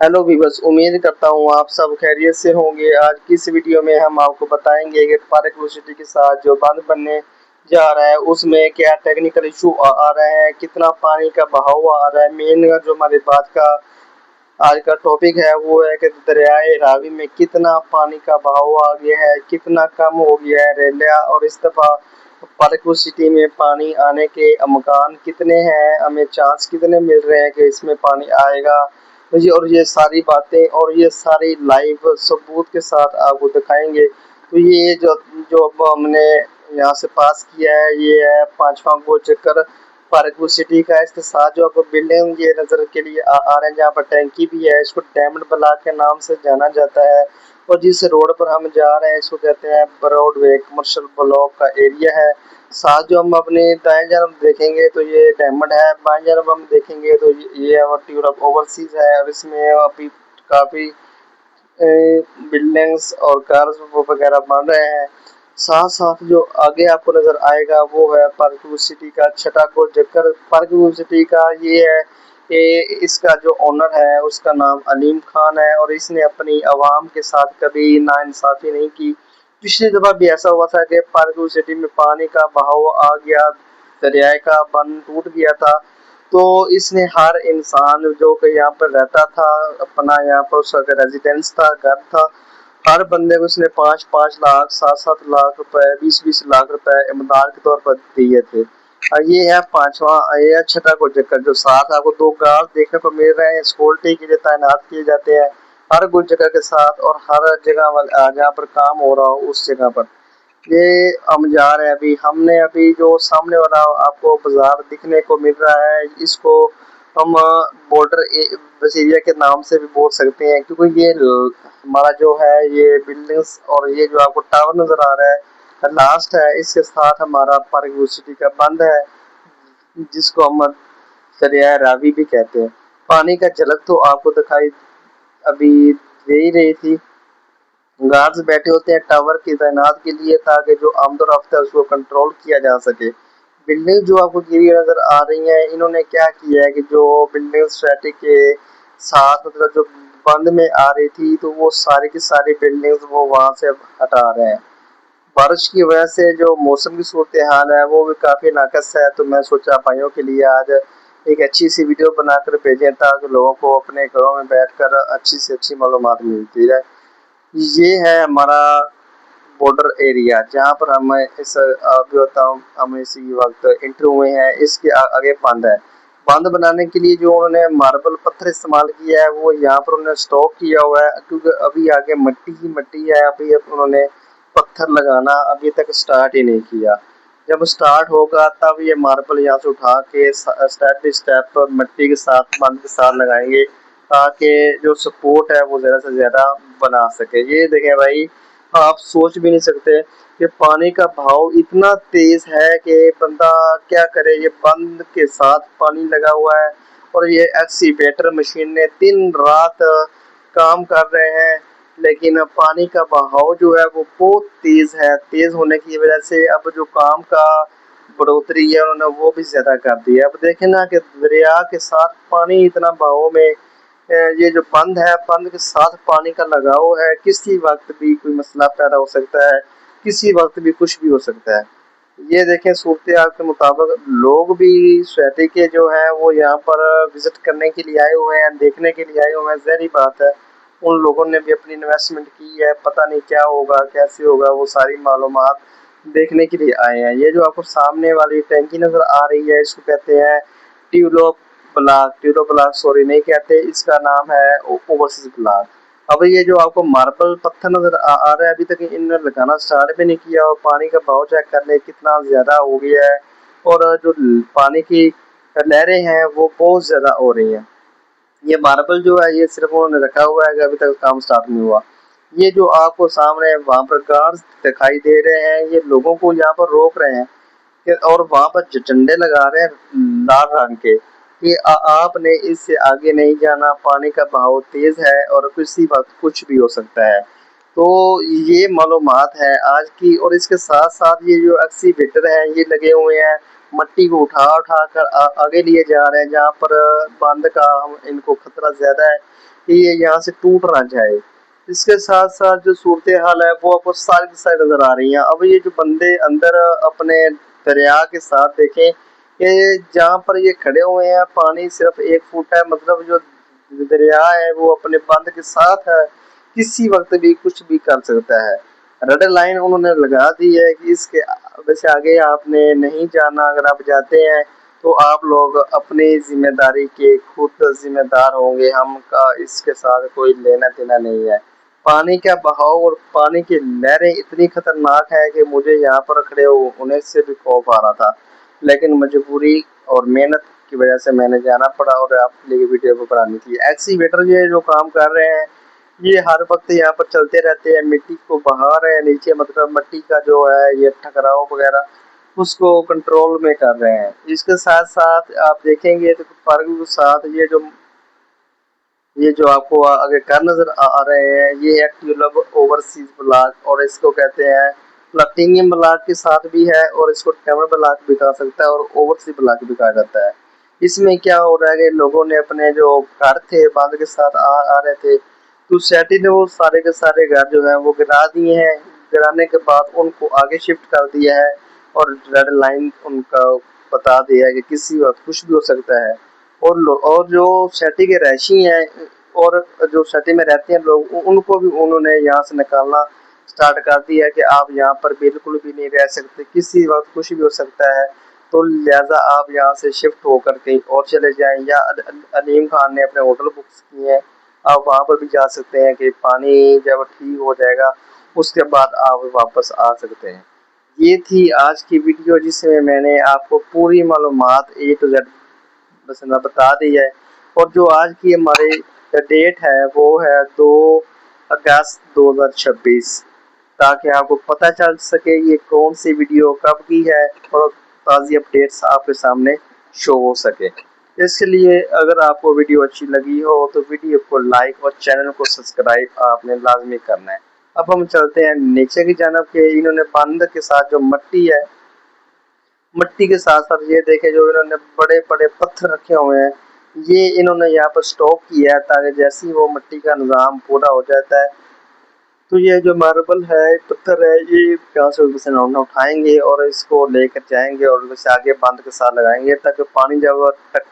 Hello viewers, उम्मीद करता हूँ आप सब खैरियत से होंगे। आज की इस वीडियो में हम आपको बताएंगे कि पार्क यूनिवर्सिटी के साथ जो बांध बनने जा रहा है उसमें क्या टेक्निकल इशू आ रहे हैं, कितना पानी का बहाव आ रहा है। मेन जो हमारी बात का आज का टॉपिक है वो है कि दरियाए रावी में कितना पानी का बहाव आ गया है, कितना कम हो गया है रेलिया, और इस दफ़ा पार्क सिटी में पानी आने के अमकान कितने हैं, हमें चांस कितने मिल रहे हैं कि इसमें पानी आएगा। तो ये और ये सारी बातें और ये सारी लाइव सबूत के साथ आपको दिखाएंगे। तो ये जो जो अब हमने यहाँ से पास किया है ये है पांचवा गोल चक्कर पार्क सिटी का। इसके साथ जो आपको बिल्डिंग ये नज़र के लिए आ रहे हैं जहाँ पर टैंकी भी है, इसको डायमंड ब्लॉक के नाम से जाना जाता है। और जिस रोड पर हम जा रहे हैं इसको कहते हैं ब्रॉडवे कमर्शियल ब्लॉक का एरिया है। साथ जो हम अपने दाएं जानब देखेंगे तो ये डायमंड है, बाएं जानब हम देखेंगे तो ये ट्यूब ओवरसीज है। और इसमें अभी काफ़ी बिल्डिंग्स और कार्स वगैरह बन रहे हैं। साथ साथ जो आगे आपको नज़र आएगा वो है पार्क सिटी का छठा गोल चक्कर। पार्क सिटी का ये है कि इसका जो ओनर है उसका नाम अलीम खान है और इसने अपनी आवाम के साथ कभी नाइंसाफ़ी नहीं की। पिछली दफ़ा भी ऐसा हुआ था कि पार्क सिटी में पानी का बहाव आ गया, दरियाए का बंद टूट गया था। तो इसने हर इंसान जो कि यहाँ पर रहता था, अपना यहाँ पर उसका रेजिडेंस था, घर था, हर बंदे को उसने 5-5 लाख 7-7 लाख रुपए 20-20 लाख रुपए इमदाद के तौर पर दिए थे। ये है पांचवा, ये है छठा को चक्कर। जो साथ आपको 2 गार्ड देखने को मिल रहे हैं सिक्योरिटी के लिए तैनात किए जाते हैं हर गुल जगह के साथ, और हर जगह जहाँ पर काम हो रहा हो उस जगह पर ये हम जा रहे हैं। हमने अभी जो सामने वाला आपको बाजार दिखने को मिल रहा है इसको हम बॉर्डर बस एरिया के नाम से भी बोल सकते हैं, क्योंकि ये हमारा जो है ये बिल्डिंग्स और ये जो आपको टावर नजर आ रहा है लास्ट है, इसके साथ हमारा पार्क यूनिवर्सिटी का बंद है जिसको हम दरिया रावी भी कहते हैं। पानी का झलक तो आपको दिखाई अभी दे ही रही थी। गार्ड्स बैठे होते हैं टावर की तैनात के लिए ताकि जो आमद और रफ्त है उसको कंट्रोल किया जा सके। बिल्डिंग जो आपको गिरी नजर आ रही है, इन्होंने क्या किया है कि जो बिल्डिंग स्टैटिक के साथ मतलब जो बंद में आ रही थी तो वो सारी की सारी बिल्डिंग्स वो वहां से हटा रहे हैं। बारिश की वजह से जो मौसम की सूरत हाल है वो भी काफ़ी नाकस है। तो मैं सोचा भाइयों के लिए आज एक अच्छी सी वीडियो बनाकर भेजें ताकि लोगों को अपने घरों में बैठकर अच्छी से अच्छी मालूमात मिलती रहे। ये है हमारा बॉर्डर एरिया जहाँ पर हम इस अभी बताऊँ हम इसी वक्त इंटर हुए हैं। इसके आगे बांध है। बांध बनाने के लिए जो उन्होंने मार्बल पत्थर इस्तेमाल किया है वो यहाँ पर उन्होंने स्टॉक किया हुआ है, क्योंकि अभी आगे मिट्टी ही मिट्टी है। अभी उन्होंने पत्थर लगाना अभी तक स्टार्ट ही नहीं किया। जब स्टार्ट होगा तब ये मार्बल यहाँ से उठा के स्टेप बाई स्टेप मिट्टी के साथ बंद के साथ लगाएंगे ताकि जो सपोर्ट है वो ज़्यादा से ज़्यादा बना सके। ये देखें भाई, आप सोच भी नहीं सकते कि पानी का बहाव इतना तेज है कि बंदा क्या करे। ये बंद के साथ पानी लगा हुआ है और ये एक्सीवेटर मशीन ने दिन रात काम कर रहे हैं, लेकिन पानी का बहाव जो है वो बहुत तेज है। तेज होने की वजह से अब जो काम का बढ़ोतरी है उन्होंने वो भी ज्यादा कर दी है। अब देखें ना कि दरिया के साथ पानी इतना बहाव में ये जो बंद है, बंद के साथ पानी का लगाव है, किसी वक्त भी कोई मसला पैदा हो सकता है, किसी वक्त भी कुछ भी हो सकता है। ये देखें सूरत हाल के मुताबिक लोग भी स्वैती के जो हैं वो यहाँ पर विजिट करने के लिए आए हुए हैं, देखने के लिए आए हुए हैं। ज़ाहिर बात है उन लोगों ने भी अपनी इन्वेस्टमेंट की है, पता नहीं क्या होगा कैसे होगा, वो सारी मालूमात देखने के लिए आए हैं। ये जो आपको सामने वाली टैंकी नज़र आ रही है इसको कहते हैं ट्यूलो ब्लॉक सॉरी नहीं कहते, इसका नाम है ओवरसीज ब्लॉक। अब ये जो आपको मार्बल पत्थर नजर आ रहा है अभी तक इन्होंने लगाना स्टार्ट भी नहीं किया, और पानी का बहाव चेक कर ले कितना ज्यादा हो गया है। और जो पानी की लहरें हैं वो बहुत ज्यादा हो रही हैं। ये मार्बल जो है ये सिर्फ उन्होंने रखा हुआ है कि अभी तक काम स्टार्ट नहीं हुआ। ये जो आपको सामने वहां पर गार्ड्स दिखाई दे रहे हैं ये लोगों को यहाँ पर रोक रहे हैं और वहां पर झंडे लगा रहे हैं लाल रंग के कि आपने इससे आगे नहीं जाना, पानी का बहाव तेज है और किसी वक्त कुछ भी हो सकता है। तो ये मालूमात है आज की। और इसके साथ साथ ये जो एक्सीवेटर है ये लगे हुए हैं मट्टी को उठा उठा कर आगे लिए जा रहे हैं, जहाँ पर बांध का इनको खतरा ज्यादा है कि ये यहाँ से टूट ना जाए। इसके साथ साथ जो सूरत हाल है वो आपको सारी की सारी नजर आ रही है। अब ये जो बंदे अंदर अपने दरिया के साथ देखें कि जहाँ पर ये खड़े हुए हैं पानी सिर्फ 1 फुट है, मतलब जो दरिया है वो अपने बांध के साथ है, किसी वक्त भी कुछ भी कर सकता है। रेड लाइन उन्होंने लगा दी है कि इसके वैसे आगे आपने नहीं जाना, अगर आप जाते हैं तो आप लोग अपनी जिम्मेदारी के खुद जिम्मेदार होंगे, हम का इसके साथ कोई लेना देना नहीं है। पानी का बहाव और पानी की लहरें इतनी खतरनाक है कि मुझे यहाँ पर खड़े होने से भी खौफ आ रहा था, लेकिन मजबूरी और मेहनत की वजह से मैंने जाना पड़ा और आपके लिए वीडियो को बनानी थी। एक्सीवेटर ये जो काम कर रहे हैं ये हर वक्त यहाँ पर चलते रहते हैं, मिट्टी को बहा रहे हैं नीचे, मतलब मिट्टी का जो है ये टकराव वगैरह उसको कंट्रोल में कर रहे हैं। इसके साथ साथ आप देखेंगे तो पार्क के साथ ये जो आपको आगे कार नजर आ रहे हैं ये है ट्यूलब ओवरसीज ब्लॉक, और इसको कहते हैं प्लटिंग ब्लॉक के साथ भी है, और इसको टेमर ब्लॉक भी कहा सकता है और ओवरसी ब्लॉक भी कहा जाता है। इसमें क्या हो रहा है कि लोगों ने अपने जो घर थे बांध के साथ आ रहे थे, तो सेठी ने वो सारे के सारे घर जो है वो गिरा दिए हैं। गिराने के बाद उनको आगे शिफ्ट कर दिया है और रेड लाइन उनका बता दिया है कि किसी वक्त कुछ भी हो सकता है। और जो सेठी के रहायशी हैं और जो सिटी में रहते हैं लोग, उनको भी उन्होंने यहाँ से निकालना स्टार्ट कर दिया है कि आप यहाँ पर बिल्कुल भी नहीं रह सकते, किसी वक्त कुछ भी हो सकता है, तो लिहाजा आप यहाँ से शिफ्ट होकर कहीं और चले जाएं। या अलीम खान ने अपने होटल बुक किए हैं, आप वहाँ पर भी जा सकते हैं कि पानी जब ठीक हो जाएगा उसके बाद आप वापस आ सकते हैं। ये थी आज की वीडियो जिसमें मैंने आपको पूरी मालूमात A to Z बस मैं बता दी है। और जो आज की हमारी डेट है वो है 2 अगस्त 2026, ताकि आपको पता चल सके ये कौन सी वीडियो कब की है और ताज़ी अपडेट्स आपके सामने शो हो सके। इसलिए अगर आपको वीडियो अच्छी लगी हो तो वीडियो को लाइक और चैनल को सब्सक्राइब आपने लाजमी करना है। अब हम चलते हैं नीचे की जानब के। इन्होंने बंद के साथ जो मिट्टी है, मिट्टी के साथ साथ ये देखे जो इन्होंने बड़े बड़े पत्थर रखे हुए हैं, ये इन्होंने यहाँ पर स्टॉक किया है ताकि जैसे ही वो मिट्टी का निज़ाम पूरा हो जाता है तो ये जो मार्बल है पत्थर है ये यहाँ से उठाएंगे और इसको लेकर जाएंगे और वैसे आगे बांध के साथ लगाएंगे ताकि पानी जब